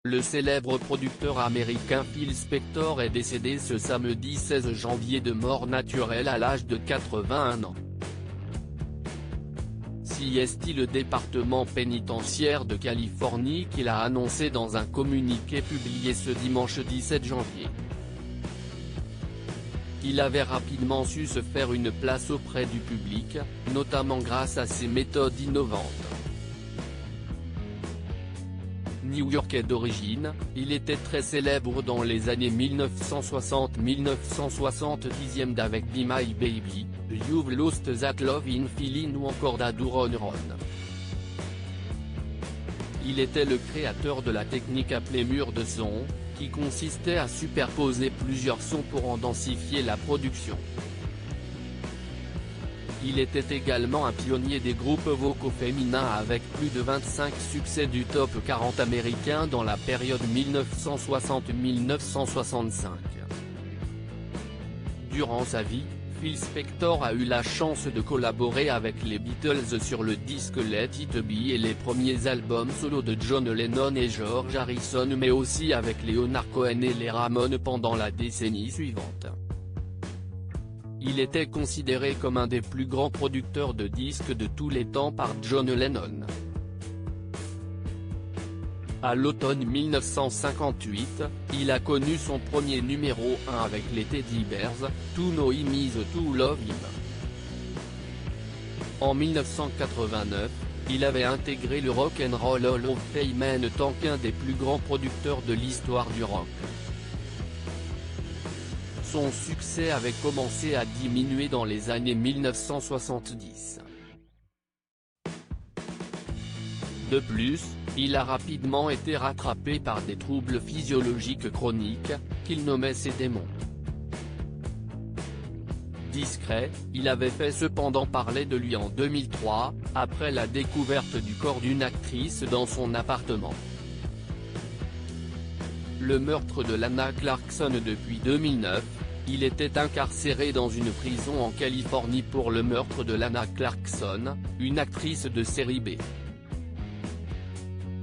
Le célèbre producteur américain Phil Spector est décédé ce samedi 16 janvier de mort naturelle à l'âge de 81 ans. C'est le département pénitentiaire de Californie qui l'a annoncé dans un communiqué publié ce dimanche 17 janvier. Il avait rapidement su se faire une place auprès du public, notamment grâce à ses méthodes innovantes. New-Yorkais d'origine, il était très célèbre dans les années 1960-1970 d'avec Be My Baby, You've Lost That Love in Feeling ou encore Dadu Ron Ron. Il était le créateur de la technique appelée mur de son, qui consistait à superposer plusieurs sons pour en densifier la production. Il était également un pionnier des groupes vocaux féminins avec plus de 25 succès du top 40 américain dans la période 1960-1965. Durant sa vie, Phil Spector a eu la chance de collaborer avec les Beatles sur le disque Let It Be et les premiers albums solo de John Lennon et George Harrison, mais aussi avec Leonard Cohen et les Ramones pendant la décennie suivante. Il était considéré comme un des plus grands producteurs de disques de tous les temps par John Lennon. À l'automne 1958, il a connu son premier numéro 1 avec les Teddy Bears, To Know Him Is To Love Him. En 1989, il avait intégré le Rock and Roll Hall of Fame en tant qu'un des plus grands producteurs de l'histoire du rock. Son succès avait commencé à diminuer dans les années 1970. De plus, il a rapidement été rattrapé par des troubles physiologiques chroniques, qu'il nommait ses démons. Discret, il avait fait cependant parler de lui en 2003, après la découverte du corps d'une actrice dans son appartement. Le meurtre de Lana Clarkson depuis 2009, il était incarcéré dans une prison en Californie pour le meurtre de Lana Clarkson, une actrice de série B.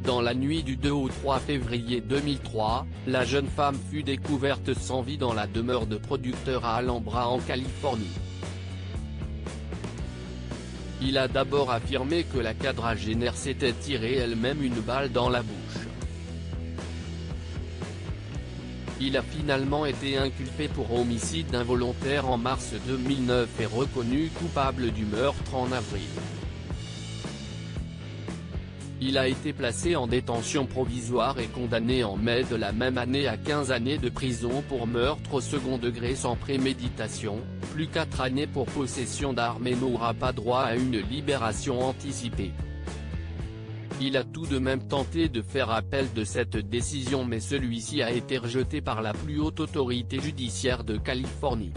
Dans la nuit du 2 au 3 février 2003, la jeune femme fut découverte sans vie dans la demeure de producteur à Alhambra en Californie. Il a d'abord affirmé que la quadragénaire s'était tiré elle-même une balle dans la bouche. Il a finalement été inculpé pour homicide involontaire en mars 2009 et reconnu coupable du meurtre en avril. Il a été placé en détention provisoire et condamné en mai de la même année à 15 années de prison pour meurtre au second degré sans préméditation, plus 4 années pour possession d'armes et n'aura pas droit à une libération anticipée. Il a tout de même tenté de faire appel de cette décision mais celui-ci a été rejeté par la plus haute autorité judiciaire de Californie.